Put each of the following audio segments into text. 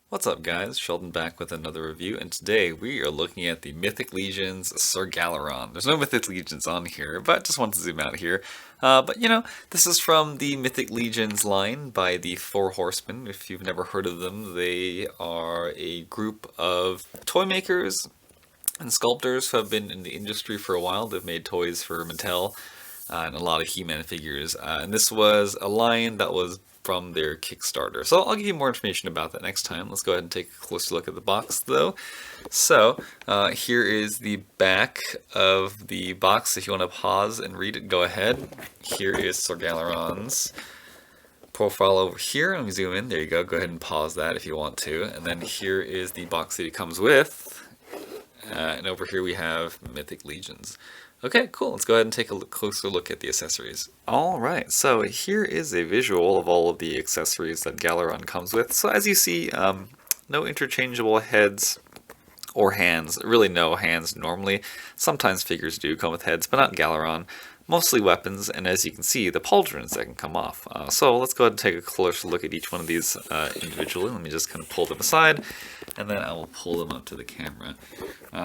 What's up guys, Sheldon back with another review, and today we are looking at the Mythic Legions Sir Galeron. There's no Mythic Legions on here, but just want to zoom out here. This is from the Mythic Legions line by the Four Horsemen. If you've never heard of them, they are a group of toy makers and sculptors who have been in the industry for a while. They've made toys for Mattel and a lot of He-Man figures. And this was a line that was from their Kickstarter. So I'll give you more information about that next time. Let's go ahead and take a closer look at the box though. So here is the back of the box. If you want to pause and read it, go ahead. Here is Sir Galeron's profile over here. Let me zoom in. There you go. Go ahead and pause that if you want to. And then here is the box that it comes with. And over here we have Mythic Legions. Okay, cool. Let's go ahead and take a closer look at the accessories. Alright, so here is a visual of all of the accessories that GALERON comes with. So as you see, no interchangeable heads or hands. Really no hands normally. Sometimes figures do come with heads, but not GALERON. Mostly weapons, and as you can see, the pauldrons that can come off. So let's go ahead and take a closer look at each one of these individually. Let me just kind of pull them aside, and then I will pull them up to the camera.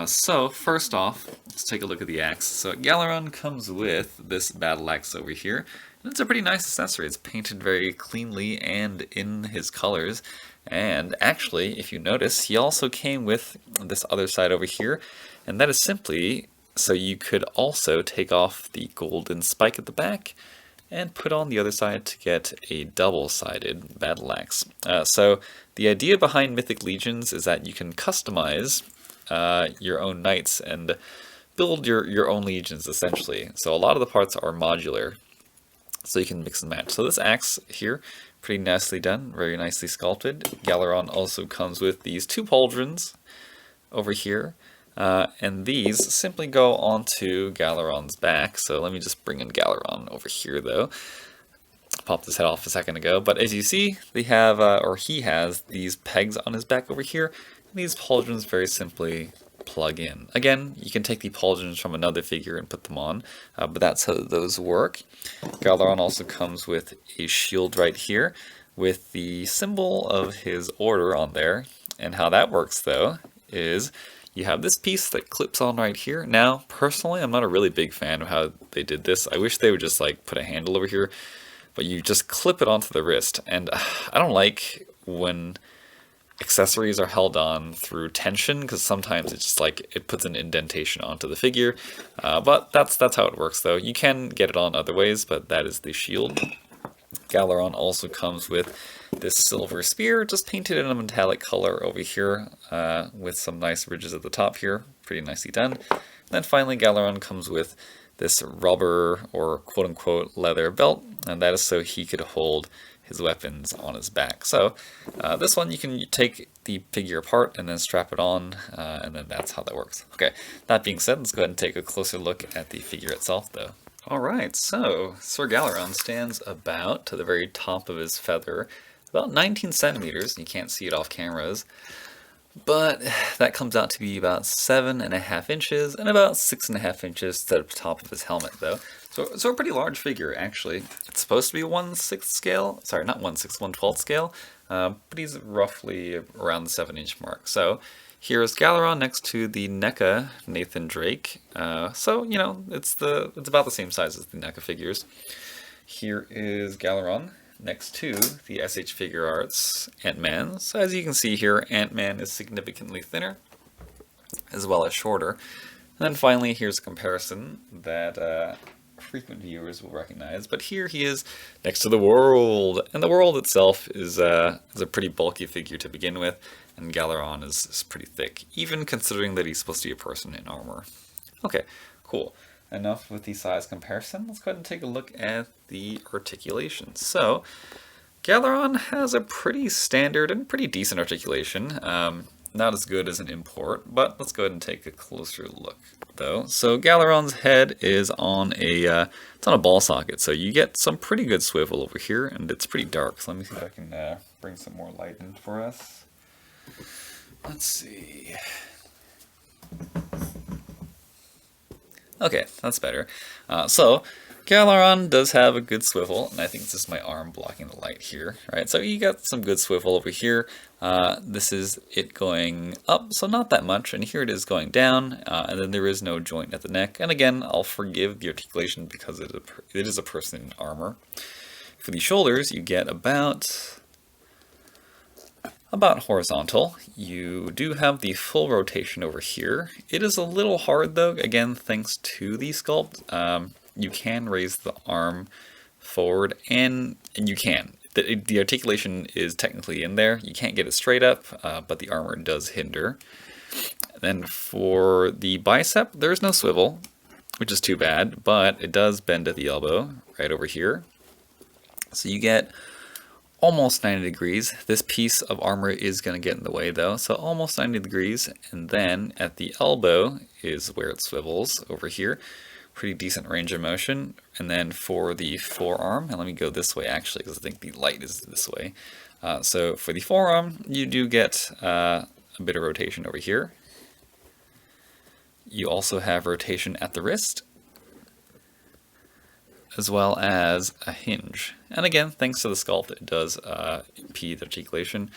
So first off, let's take a look at the axe. So GALERON comes with this battle axe over here, and it's a pretty nice accessory. It's painted very cleanly and in his colors. And actually, if you notice, he also came with this other side over here, and that is simply so you could also take off the golden spike at the back and put on the other side to get a double-sided battle axe. So the idea behind Mythic Legions is that you can customize your own knights and build your own legions, essentially. So a lot of the parts are modular, so you can mix and match. So this axe here, pretty nicely done, very nicely sculpted. GALERON also comes with these two pauldrons over here. And these simply go onto GALERON's back. So let me just bring in GALERON over here though. Popped his head off a second ago, but as you see, they have, or he has, these pegs on his back over here. And these pauldrons very simply plug in. Again, you can take the pauldrons from another figure and put them on, but that's how those work. GALERON also comes with a shield right here with the symbol of his order on there. And how that works though is you have this piece that clips on right here. Now, personally, I'm not a really big fan of how they did this. I wish they would just like put a handle over here, but you just clip it onto the wrist. And I don't like when accessories are held on through tension, because sometimes it's just like it puts an indentation onto the figure. But that's how it works though. You can get it on other ways, but that is the shield. GALERON also comes with this silver spear, just painted in a metallic color over here, with some nice ridges at the top here, pretty nicely done. And then finally GALERON comes with this rubber or quote-unquote leather belt, and that is so he could hold his weapons on his back. So this one you can take the figure apart and then strap it on, and then that's how that works. Okay, that being said, let's go ahead and take a closer look at the figure itself though. Alright, so Sir GALERON stands about to the very top of his feather, about 19 centimeters. You can't see it off cameras, but that comes out to be about 7.5 inches and about 6.5 inches to the top of his helmet though. So a pretty large figure actually. It's supposed to be 1/6 scale, sorry, not 1/6, 1/12 scale, but he's roughly around the 7-inch mark. So here's GALERON next to the NECA Nathan Drake. So you know, it's about the same size as the NECA figures. Here is GALERON next to the SH Figure Arts Ant-Man. So as you can see here, Ant-Man is significantly thinner, as well as shorter. And then finally, here's a comparison that frequent viewers will recognize. But here he is next to the World, and the World itself is a pretty bulky figure to begin with, and GALERON is pretty thick, even considering that he's supposed to be a person in armor. Okay, cool. Enough with the size comparison. Let's go ahead and take a look at the articulation. So, GALERON has a pretty standard and pretty decent articulation. Not as good as an import, but let's go ahead and take a closer look though. So GALERON's head is on it's on a ball socket, so you get some pretty good swivel over here, and it's pretty dark. So let me see if I can bring some more light in for us. Let's see. Okay, that's better. So GALERON does have a good swivel, and I think this is my arm blocking the light here, right? So you got some good swivel over here. This is it going up, so not that much, and here it is going down, and then there is no joint at the neck. And again, I'll forgive the articulation because it is a person in armor. For the shoulders, you get about horizontal. You do have the full rotation over here. It is a little hard though, again, thanks to the sculpt. You can raise the arm forward, and you can. The articulation is technically in there. You can't get it straight up, but the armor does hinder. Then for the bicep, there's no swivel, which is too bad, but it does bend at the elbow right over here. So you get almost 90 degrees. This piece of armor is going to get in the way though, so almost 90 degrees. And then at the elbow is where it swivels over here. Pretty decent range of motion. And then for the forearm, and let me go this way actually because I think the light is this way. So for the forearm, you do get a bit of rotation over here. You also have rotation at the wrist, as well as a hinge. And again, thanks to the sculpt, it does impede articulation.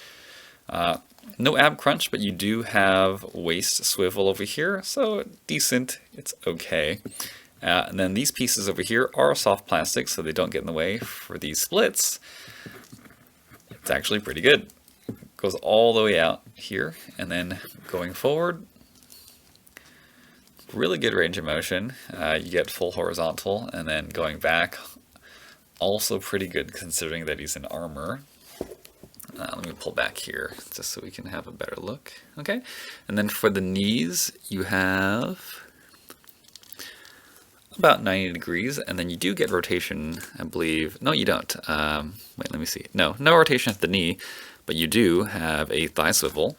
No ab crunch, but you do have waist swivel over here, so decent, it's okay. And then these pieces over here are soft plastic, so they don't get in the way. For these splits, it's actually pretty good. It goes all the way out here, and then going forward, really good range of motion. You get full horizontal, and then going back, also pretty good considering that he's in armor. Let me pull back here just so we can have a better look. Okay, and then for the knees, you have about 90 degrees, and then you do get rotation, I believe. No, you don't. Wait, let me see. No rotation at the knee, but you do have a thigh swivel.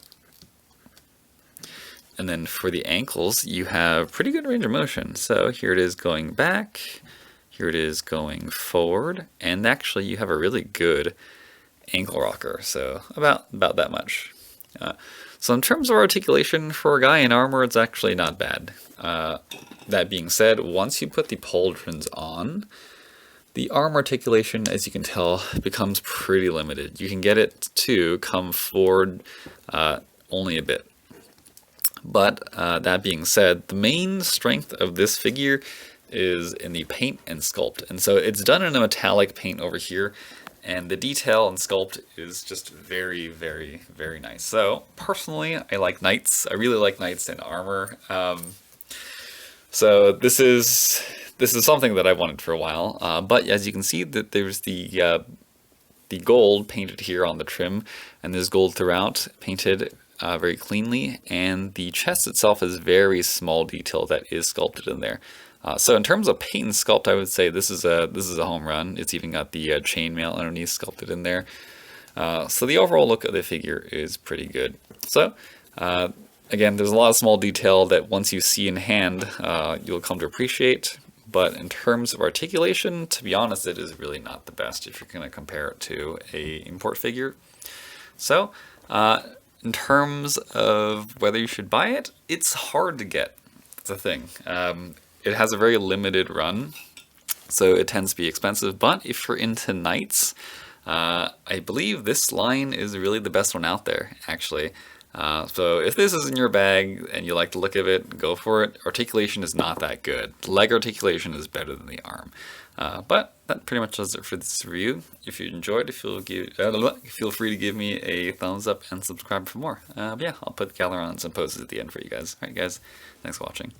And then for the ankles, you have pretty good range of motion. So here it is going back, here it is going forward, and actually you have a really good ankle rocker, so about that much. So in terms of articulation, for a guy in armor, it's actually not bad. That being said, once you put the pauldrons on, the arm articulation, as you can tell, becomes pretty limited. You can get it to come forward only a bit. But that being said, the main strength of this figure is in the paint and sculpt. And so it's done in a metallic paint over here, and the detail and sculpt is just very, very, very nice. So personally, I like knights. I really like knights in armor. So this is something that I wanted for a while. But as you can see, that there's the gold painted here on the trim, and there's gold throughout, painted very cleanly, and the chest itself is very small detail that is sculpted in there. So in terms of paint and sculpt, I would say this is a home run. It's even got the chainmail underneath sculpted in there. So the overall look of the figure is pretty good. So again, there's a lot of small detail that once you see in hand, you'll come to appreciate. But in terms of articulation, to be honest, it is really not the best if you're going to compare it to a import figure. So in terms of whether you should buy it, it's hard to get. That's the thing. It has a very limited run, so it tends to be expensive. But if you're into knights, I believe this line is really the best one out there, actually. So if this is in your bag and you like the look of it, go for it. Articulation is not that good. Leg articulation is better than the arm. But that pretty much does it for this review. If you enjoyed, feel free to give me a thumbs up and subscribe for more. Yeah, I'll put GALERON and some poses at the end for you guys. Alright guys, thanks for watching.